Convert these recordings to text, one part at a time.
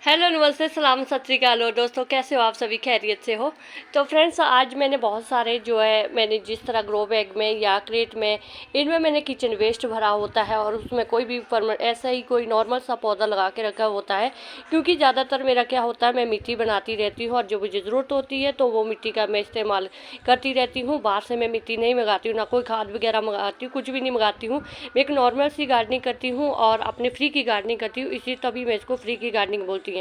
Hello नमस्ते सलाम सत श्री अकाल हो दोस्तों, कैसे हो आप सभी? खैरियत से हो? तो फ्रेंड्स, आज मैंने बहुत सारे मैंने जिस तरह ग्रो बैग में या क्रेट में इनमें मैंने किचन वेस्ट भरा होता है और उसमें कोई भी ऐसा ही कोई नॉर्मल सा पौधा लगा के रखा होता है। क्योंकि ज़्यादातर मेरा क्या होता है, मैं मिट्टी बनाती रहती हूँ और जो मुझे ज़रूरत होती है तो वो मिट्टी का मैं इस्तेमाल करती रहती हूँ। बाहर से मैं मिट्टी नहीं मंगाती हूँ, ना कोई खाद वगैरह मंगाती हूँ, कुछ भी नहीं मंगाती हूँ। मैं एक नॉर्मल सी गार्डनिंग करती हूँ और अपने फ्री की गार्डनिंग करती हूँ, इसी तभी मैं इसको फ्री की गार्डनिंग बोलती हूँ।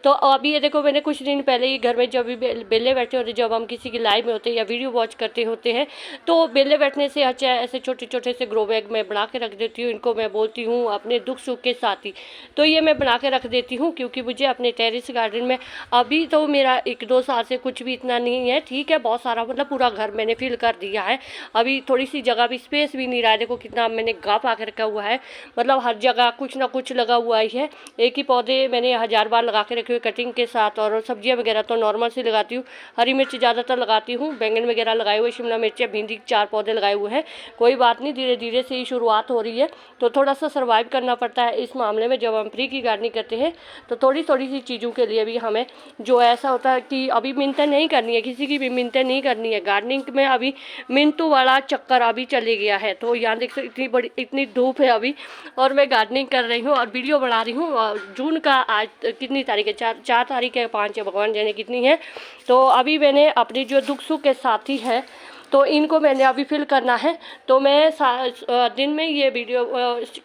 तो अभी ये देखो, मैंने कुछ दिन पहले ही घर में जब भी बेले बैठे होते, जब हम किसी की लाइव में होते हैं या वीडियो वॉच करते होते हैं, तो बेले बैठने से अच्छा ऐसे छोटे छोटे से ग्रो बैग में बना के रख देती हूँ। इनको मैं बोलती हूँ अपने दुख सुख के साथी। तो ये मैं बना के रख देती हूँ क्योंकि मुझे अपने टेरेस गार्डन में अभी तो मेरा 1-2 साल से कुछ भी इतना नहीं है, ठीक है, बहुत सारा मतलब पूरा घर मैंने फिल कर दिया है। अभी थोड़ी सी जगह भी, स्पेस भी नहीं रहा है। देखो कितना मैंने गा पा के रखा हुआ है, मतलब हर जगह कुछ ना कुछ लगा हुआ ही है। एक ही पौधे मैंने 1000 बार लगा के रखे हुए कटिंग के साथ। और सब्जियां वगैरह तो नॉर्मल सी लगाती हूँ, हरी मिर्च ज़्यादातर लगाती हूँ, बैंगन वगैरह लगाए हुए, शिमला मिर्च, भिंडी 4 पौधे लगाए हुए हैं। कोई बात नहीं, धीरे धीरे से ही शुरुआत हो रही है तो थोड़ा सा सर्वाइव करना पड़ता है इस मामले में। जब हम फ्री की गार्डनिंग करते हैं तो थोड़ी थोड़ी सी चीज़ों के लिए भी हमें जो ऐसा होता है कि अभी मिन्नतें नहीं करनी है, किसी की भी मिन्नतें नहीं करनी है गार्डनिंग में। अभी मिन्नतों वाला चक्कर अभी चले गया है। तो यहाँ देख सकते इतनी बड़ी इतनी धूप है अभी और मैं गार्डनिंग कर रही हूँ और वीडियो बना रही हूँ। जून का आज कितनी तारीख है? 4 तारीख है, 5 है, भगवान जाने कितनी है। तो अभी मैंने अपनी जो दुख सुख के साथी है तो इनको मैंने अभी फिल करना है। तो मैं दिन में ये वीडियो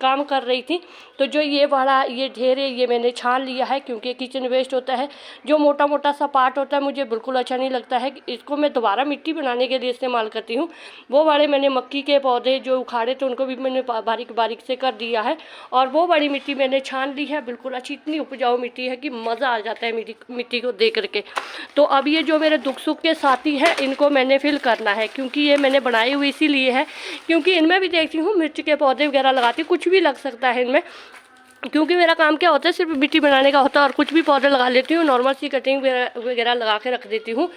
काम कर रही थी। तो जो ये वाला ये ढेर है ये मैंने छान लिया है क्योंकि किचन वेस्ट होता है, जो मोटा मोटा सा पार्ट होता है मुझे बिल्कुल अच्छा नहीं लगता है। इसको मैं दोबारा मिट्टी बनाने के लिए इस्तेमाल करती हूँ। वो वाले मैंने मक्की के पौधे जो उखाड़े थे उनको भी मैंने बारीक बारीक से कर दिया है और वो बड़ी मिट्टी मैंने छान ली है। बिल्कुल अच्छी इतनी उपजाऊ मिट्टी है कि मज़ा आ जाता है मिट्टी को देख करके। तो अब ये जो मेरे दुख सुख के साथी है इनको मैंने फिल करना है क्योंकि ये मैंने बनाई हुई इसीलिए है क्योंकि इनमें भी देखती हूँ मिर्च के पौधे वगैरह लगाती हूँ, कुछ भी लग सकता है इनमें। क्योंकि मेरा काम क्या होता है, सिर्फ मिट्टी बनाने का होता है और कुछ भी पौधे लगा लेती हूँ, नॉर्मल सी कटिंग वगैरह लगा के रख देती हूँ।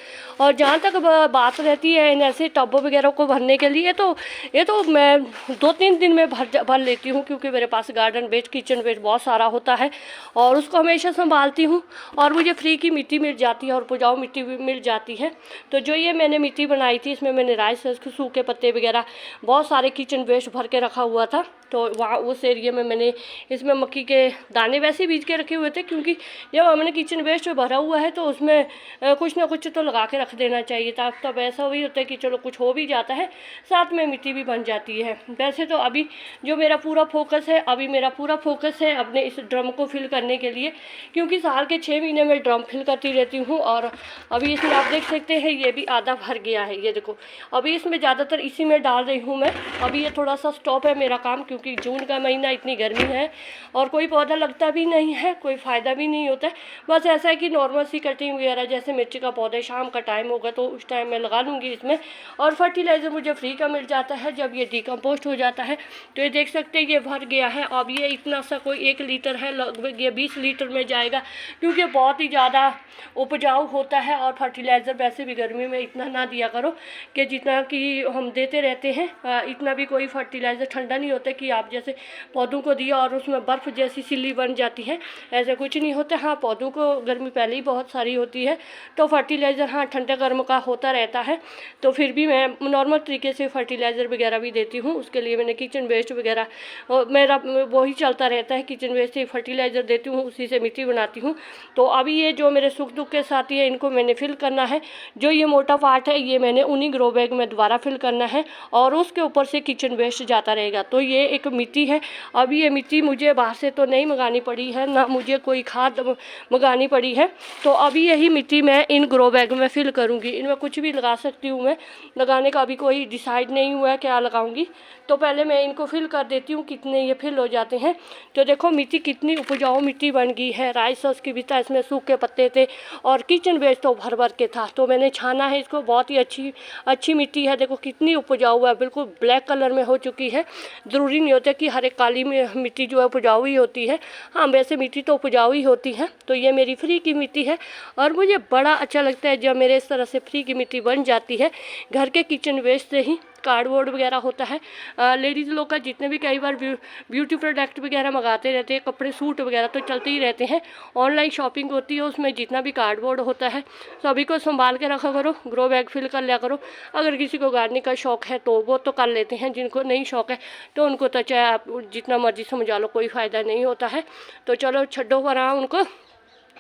और जहाँ तक बात रहती है इन ऐसे टबों वगैरह को भरने के लिए, तो ये तो मैं 2-3 दिन में भर लेती हूँ क्योंकि मेरे पास गार्डन वेस्ट, किचन वेस्ट बहुत सारा होता है और उसको हमेशा संभालती हूँ और मुझे फ्री की मिट्टी मिल जाती है और उपजाऊ मिट्टी भी मिल जाती है। तो जो ये मैंने मिट्टी बनाई थी इसमें मैंने राइस सूखे पत्ते वगैरह बहुत सारे किचन वेस्ट भर के रखा हुआ था। तो वहाँ उस एरिया में मैंने इसमें मक्की के दाने वैसे बीज के रखे हुए थे क्योंकि जब हमने किचन वेस्ट भरा हुआ है तो उसमें कुछ ना कुछ तो लगा के रख देना चाहिए था। तब ऐसा वही होता है कि चलो कुछ हो भी जाता है, साथ में मिट्टी भी बन जाती है। वैसे तो अभी जो मेरा पूरा फोकस है अपने इस ड्रम को फिल करने के लिए, क्योंकि साल के 6 महीने में ड्रम फिल करती रहती हूँ। और अभी इसमें आप देख सकते हैं ये भी आधा भर गया है, ये देखो। अभी इसमें ज़्यादातर इसी में डाल रही हूँ मैं। अभी ये थोड़ा सा स्टॉप है मेरा काम क्योंकि जून का महीना, इतनी गर्मी है और कोई पौधा लगता भी नहीं है, कोई फ़ायदा भी नहीं होता है। बस ऐसा है कि नॉर्मल सी कटिंग वगैरह, जैसे मिर्च का पौधा शाम का टाइम होगा तो उस टाइम मैं लगा लूँगी इसमें। और फर्टिलाइज़र मुझे फ्री का मिल जाता है जब ये डिकम्पोस्ट हो जाता है। तो ये देख सकते हैं ये भर गया है। अब ये इतना सा कोई 1 लीटर है, लगभग ये 20 लीटर में जाएगा क्योंकि बहुत ही ज़्यादा उपजाऊ होता है। और फर्टिलाइज़र वैसे भी गर्मी में इतना ना दिया करो कि जितना कि हम देते रहते हैं, इतना भी कोई फर्टिलाइज़र ठंडा नहीं होता कि आप जैसे पौधों को दिया और उसमें बर्फ़ जैसी सिल्ली बन जाती है, ऐसा कुछ नहीं होता। हाँ, पौधों को गर्मी पहले ही बहुत सारी होती है तो फर्टिलाइज़र हाँ ठंडे गर्म का होता रहता है। तो फिर भी मैं नॉर्मल तरीके से फर्टिलाइज़र वगैरह भी देती हूँ। उसके लिए मैंने किचन वेस्ट वगैरह मेरा वही चलता रहता है, किचन वेस्ट से फर्टिलाइज़र देती हूँ, उसी से मिट्टी बनाती हूँ। तो अभी ये जो मेरे सुख दुख के साथी है इनको मैंने फिल करना है। जो ये मोटा पार्ट है ये मैंने उन्हीं ग्रो बैग में दोबारा फिल करना है और उसके ऊपर से किचन वेस्ट जाता रहेगा। तो ये एक मिट्टी है। अभी ये मिट्टी मुझे बाहर से तो नहीं मंगानी पड़ी है, ना मुझे कोई खाद मंगानी पड़ी है। तो अभी यही मिट्टी मैं इन ग्रो बैग में फिल करूँगी। इनमें कुछ भी लगा सकती हूँ मैं, लगाने का अभी कोई डिसाइड नहीं हुआ है क्या लगाऊंगी। तो पहले मैं इनको फिल कर देती हूँ, कितने ये फिल हो जाते हैं। तो देखो मिट्टी कितनी उपजाऊ मिट्टी बन गई है। राइस सॉस की भी था, इसमें सूखे पत्ते थे और किचन वेस्ट तो भर भर के था। तो मैंने छाना है इसको, बहुत ही अच्छी मिट्टी है। देखो कितनी उपजाऊ है, बिल्कुल ब्लैक कलर में हो चुकी है। ज़रूरी नहीं होता कि हर एक काली में मिट्टी जो है उपजाऊ ही होती है। हाँ, वैसे मिट्टी तो उपजाऊ ही होती है। तो ये मेरी फ्री की मिट्टी है और मुझे बड़ा अच्छा लगता है जब मेरे इस तरह से फ्री की मिट्टी बन जाती है घर के किचन वेस्ट से ही। कार्डबोर्ड वगैरह होता है। लेडीज़ लोग का जितने भी कई बार ब्यूटी प्रोडक्ट वगैरह मंगाते रहते हैं, कपड़े सूट वगैरह तो चलते ही रहते हैं, ऑनलाइन शॉपिंग होती है, उसमें जितना भी कार्डबोर्ड होता है सभी को संभाल के रखा करो, ग्रो बैग फिल कर लिया करो। अगर किसी को गार्डनिंग का शौक़ है तो वो तो कर लेते हैं, जिनको नहीं शौक़ है तो उनको तो चाहे आप जितना मर्जी समझा लो, कोई फ़ायदा नहीं होता है। तो चलो छड्डो वरना उनको।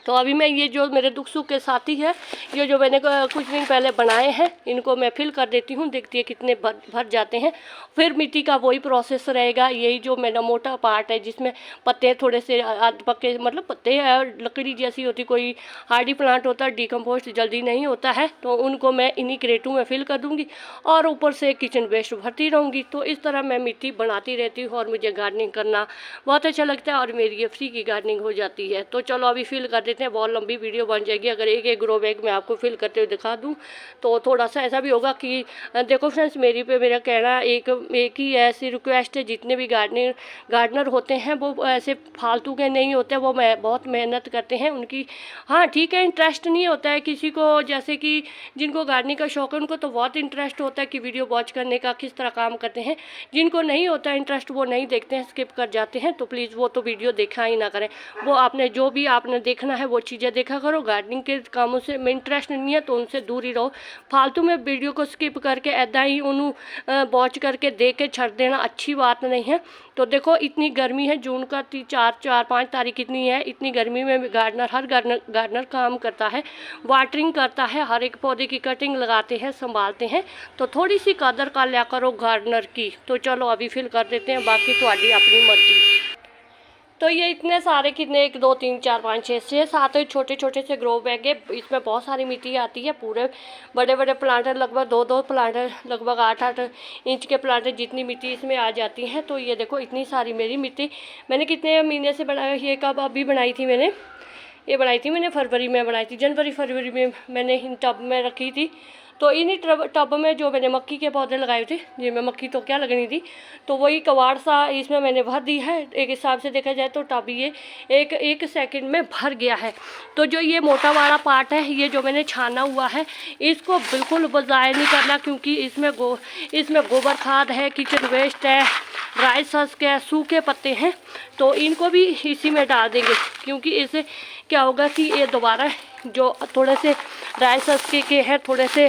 तो अभी मैं ये जो मेरे दुख सुख के साथी है, ये जो मैंने कुछ दिन पहले बनाए हैं, इनको मैं फिल कर देती हूँ, देखती है कितने भर जाते हैं। फिर मिट्टी का वही प्रोसेस रहेगा, यही जो मेरा मोटा पार्ट है जिसमें पत्ते थोड़े से आध पक्के, मतलब पत्ते हैं लकड़ी जैसी होती, कोई हार्डी प्लांट होता है, डिकम्पोस्ट जल्दी नहीं होता है, तो उनको मैं इन्हीं क्रेटों में फिल कर दूँगी और ऊपर से किचन वेस्ट भरती रहूँगी। तो इस तरह मैं मिट्टी बनाती रहती हूँ और मुझे गार्डनिंग करना बहुत अच्छा लगता है और मेरी ये फ्री की गार्डनिंग हो जाती है। तो चलो अभी फिल कर देते हैं, बहुत लंबी वीडियो बन जाएगी अगर एक एक ग्रो बैग में आपको फिल करते हुए दिखा दूं। तो थोड़ा सा ऐसा भी होगा कि देखो फ्रेंड्स, मेरा कहना एक ही ऐसी रिक्वेस्ट है, जितने भी गार्डनर होते हैं वो ऐसे फालतू के नहीं होते, वो बहुत मेहनत करते हैं। उनकी हाँ ठीक है, इंटरेस्ट नहीं होता है किसी को, जैसे कि जिनको गार्डनिंग का शौक है उनको तो बहुत इंटरेस्ट होता है कि वीडियो वॉच करने का, किस तरह काम करते हैं। जिनको नहीं होता इंटरेस्ट वो नहीं देखते हैं, स्किप कर जाते हैं। तो प्लीज़ वो तो वीडियो देखा ही ना करें। वो आपने जो भी आपने देखना है वो चीज़ें देखा करो। गार्डनिंग के कामों से में इंटरेस्ट नहीं है तो उनसे दूर ही रहो। फालतू में वीडियो को स्किप करके ऐदा ही उन्होंने वॉच करके देख के छड़ देना अच्छी बात नहीं है। तो देखो इतनी गर्मी है, जून का 4-5 तारीख इतनी है, इतनी गर्मी में हर गार्डनर काम करता है, वाटरिंग करता है, हर एक पौधे की कटिंग लगाते हैं, संभालते हैं। तो थोड़ी सी कदर कर लिया करो गार्डनर की। तो चलो अभी फिल कर देते हैं, बाकी तुम्हारी अपनी मर्जी। तो ये इतने सारे कितने 1 2 3 4 5 6 7 छोटे छोटे से ग्रो बैग है। इसमें बहुत सारी मिट्टी आती है, पूरे बड़े बड़े प्लांटर लगभग 2 प्लांटर, लगभग 8 इंच के प्लांटर जितनी मिट्टी इसमें आ जाती है। तो ये देखो इतनी सारी मेरी मिट्टी मैंने कितने महीने से बनाया, ये कब अभी बनाई थी मैंने, ये बनाई थी मैंने फरवरी में बनाई थी, जनवरी फरवरी में मैंने इन टब में रखी थी। तो इन्हीं टब में जो मैंने मक्की के पौधे लगाए थे, जिनमें मक्की तो क्या लगनी थी, तो वही कवाड़ सा इसमें मैंने भर दी है। एक हिसाब से देखा जाए तो टब ये एक सेकंड में भर गया है। तो जो ये मोटा वाला पार्ट है, ये जो मैंने छाना हुआ है, इसको बिल्कुल ज़ाया नहीं करना, क्योंकि इसमें गोबर खाद है, किचन वेस्ट है, राइस हस्क है, सूखे पत्ते हैं, तो इनको भी इसी में डाल देंगे। क्योंकि इससे क्या होगा कि ये दोबारा जो थोड़े से राइस हस्क के हैं, थोड़े से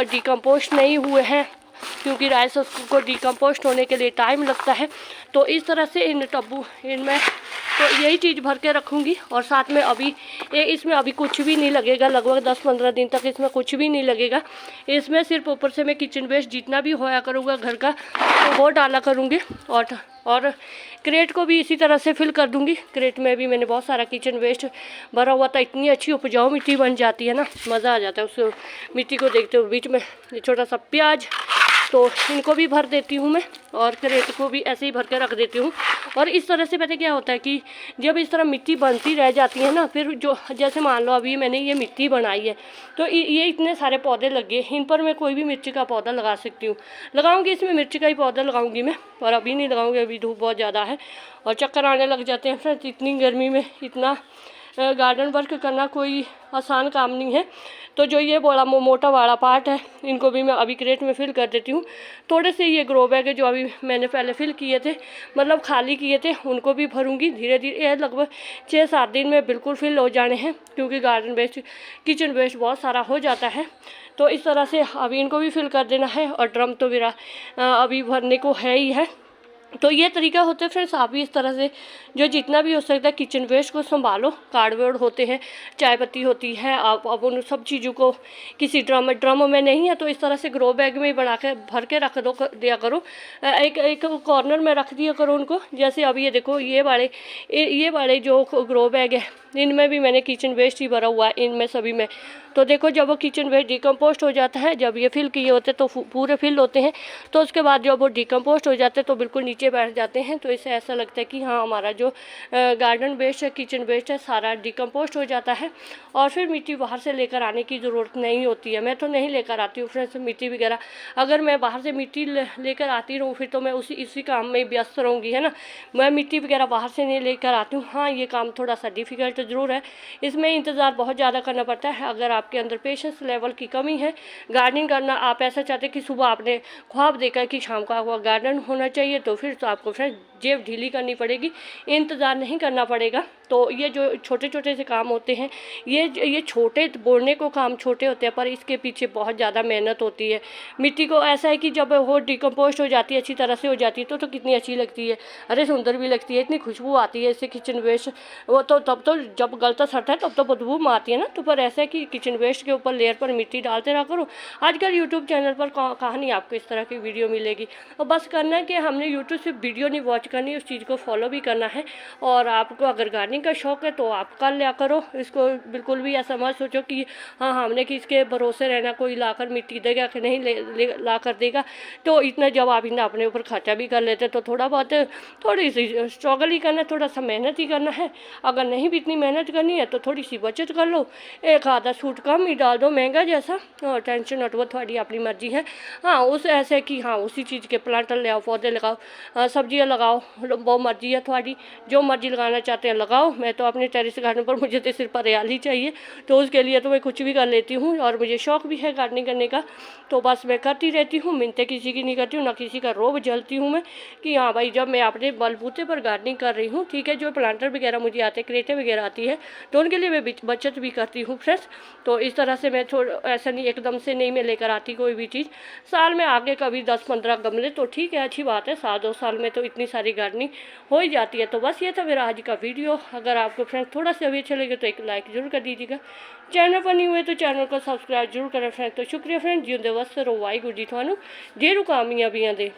डिकम्पोस्ट नहीं हुए हैं, क्योंकि राइस हस्क को डिकम्पोस्ट होने के लिए टाइम लगता है। तो इस तरह से इनमें तो यही चीज़ भर के रखूँगी। और साथ में अभी इसमें अभी कुछ भी नहीं लगेगा, लगभग 10-15 दिन तक इसमें कुछ भी नहीं लगेगा। इसमें सिर्फ ऊपर से मैं किचन वेस्ट जितना भी होया करूँगा घर का, तो वो डाला करूँगी। और क्रेट को भी इसी तरह से फिल कर दूँगी। क्रेट में भी मैंने बहुत सारा किचन वेस्ट भरा हुआ था। इतनी अच्छी उपजाऊ मिट्टी बन जाती है ना, मज़ा आ जाता है उस मिट्टी को देखते हुए। बीच में छोटा सा प्याज, तो इनको भी भर देती हूँ मैं, और क्रेट को भी ऐसे ही भर के रख देती हूँ। और इस तरह से पता क्या होता है कि जब इस तरह मिट्टी बनती रह जाती है ना, फिर जो जैसे मान लो अभी मैंने ये मिट्टी बनाई है, तो ये इतने सारे पौधे लगे, इन पर मैं कोई भी मिर्ची का पौधा लगा सकती हूँ। लगाऊंगी इसमें मिर्ची का ही पौधा लगाऊंगी मैं, और अभी नहीं लगाऊंगी, अभी धूप बहुत ज़्यादा है और चक्कर आने लग जाते हैं फ्रेंड्स। इतनी गर्मी में इतना गार्डन वर्क करना कोई आसान काम नहीं है। तो जो ये बड़ा मोटा वाला पार्ट है, इनको भी मैं अभी क्रेट में फिल कर देती हूँ। थोड़े से ये ग्रो बैग है जो अभी मैंने पहले फिल किए थे, मतलब खाली किए थे, उनको भी भरूंगी धीरे धीरे। ये लगभग 6-7 दिन में बिल्कुल फिल हो जाने हैं, क्योंकि गार्डन वेस्ट, किचन वेस्ट बहुत सारा हो जाता है। तो इस तरह से अभी इनको भी फिल कर देना है। और ड्रम तो मेरा अभी भरने को है ही है। तो ये तरीका होता है फ्रेंड्स, आप भी इस तरह से जो जितना भी हो सकता है किचन वेस्ट को संभालो। कार्डबोर्ड होते हैं, चाय पत्ती होती है, आप अब उन सब चीज़ों को किसी ड्रम में नहीं है तो इस तरह से ग्रो बैग में ही बना के भर के रख दिया करो। एक कॉर्नर में रख दिया करो उनको। जैसे अभी ये देखो, ये वाले जो ग्रो बैग है, इनमें भी मैंने किचन वेस्ट ही भरा हुआ है, इनमें सभी में। तो देखो जब वो किचन वेस्ट डिकम्पोस्ट हो जाता है, जब ये फिल किए होते तो पूरे फिल होते हैं, तो उसके बाद जब वो डिकम्पोस्ट हो जाते हैं तो बिल्कुल नीचे बैठ जाते हैं। तो इससे ऐसा लगता है कि हाँ, हमारा जो गार्डन वेस्ट है, किचन वेस्ट है, सारा डिकम्पोस्ट हो जाता है। और फिर मिट्टी बाहर से लेकर आने की ज़रूरत नहीं होती है। मैं तो नहीं लेकर आती हूँ फ्रेंड्स मिट्टी वगैरह। अगर मैं बाहर से मिट्टी लेकर आती रहूँ फिर तो मैं इसी काम में व्यस्त रहूँगी, है ना। मैं मिट्टी वगैरह बाहर से नहीं लेकर आती हूँ। हाँ, ये काम थोड़ा सा डिफ़िकल्ट ज़रूर है, इसमें इंतज़ार बहुत ज़्यादा करना पड़ता है। अगर आपके अंदर पेशेंस लेवल की कमी है, गार्डनिंग करना आप ऐसा चाहते हैं कि सुबह आपने ख्वाब देखा कि शाम को आपका गार्डन होना चाहिए, तो फिर तो आपको फ्रेंड्स जेब ढीली करनी पड़ेगी, इंतज़ार नहीं करना पड़ेगा। तो ये जो छोटे छोटे से काम होते हैं, ये छोटे बोलने को काम छोटे होते हैं, पर इसके पीछे बहुत ज़्यादा मेहनत होती है। मिट्टी को ऐसा है कि जब वो डिकम्पोस्ट हो जाती है, अच्छी तरह से हो जाती है, तो कितनी अच्छी लगती है, अरे सुंदर भी लगती है, इतनी खुशबू आती है इससे किचन वेस्ट। वो तो तब तो जब गलता सड़ता है तब तो बदबू मारती है ना। तो पर ऐसा है कि किचन वेस्ट के ऊपर लेयर पर मिट्टी डालते रहा करो। आजकल यूट्यूब चैनल पर कहाँ नहीं आपको इस तरह की वीडियो मिलेगी। और बस करना है कि हमने यूट्यूब से वीडियो नहीं वॉच करनी, उस चीज़ को फॉलो भी करना है। और आपको अगर गार्डनिंग का शौक है तो आप कर लिया करो इसको। बिल्कुल भी ऐसा मत सोचो कि हाँ हमने किसके भरोसे रहना, कोई लाकर मिट्टी देगा कि नहीं ला कर देगा। तो इतना जब आप इतना अपने ऊपर खर्चा भी कर लेते तो थोड़ा बहुत थोड़ी सी स्ट्रगल ही करना है, थोड़ा सा मेहनत ही करना है। अगर नहीं भी इतनी मेहनत करनी है तो थोड़ी सी बचत कर लो, एक आधा सूट कम ही डाल दो महंगा जैसा, और टेंशन हट, वो थोड़ी अपनी मर्जी है। हाँ उस ऐसे कि हाँ उसी चीज़ के प्लांटर ले आओ, पौधे लगाओ, सब्जियाँ लगाओ, वो मर्जी है थोड़ी, जो मर्जी लगाना चाहते हैं लगाओ। मैं तो अपने टेरेस गार्डन पर मुझे तो सिर्फ हरियाली चाहिए, तो उसके लिए तो मैं कुछ भी कर लेती हूँ। और मुझे शौक़ भी है गार्डनिंग करने का, तो बस मैं करती रहती हूँ, मिन्नतें किसी की नहीं करती हूँ, ना किसी का रोब जलती हूँ मैं कि हाँ भाई जब मैं अपने बलबूते पर गार्डनिंग कर रही हूँ, ठीक है। जो प्लांटर वगैरह मुझे आते हैं, क्रेटें वगैरह आती है, तो उनके लिए मैं बचत भी करती हूँ फ्रेंड्स। तो इस तरह से मैं ऐसा नहीं एकदम से नहीं मैं लेकर आती कोई भी चीज़। साल में आगे कभी 10-15 गमले तो ठीक है, अच्छी बात है, साल 2 साल में तो इतनी सारी गार्डनिंग हो ही जाती है। तो बस ये था मेरा आज का वीडियो। अगर आपको फ्रेंड्स थोड़ा सा भी अच्छा लगे तो एक लाइक जरूर कर दीजिएगा। चैनल पर नहीं हुए तो चैनल को सब्सक्राइब जरूर करें फ्रेंड्स। तो शुक्रिया फ्रेंड्स, जिंदे वस्त रहो, वाहिगुरू जी थानू जेरू कामयाबियां दे।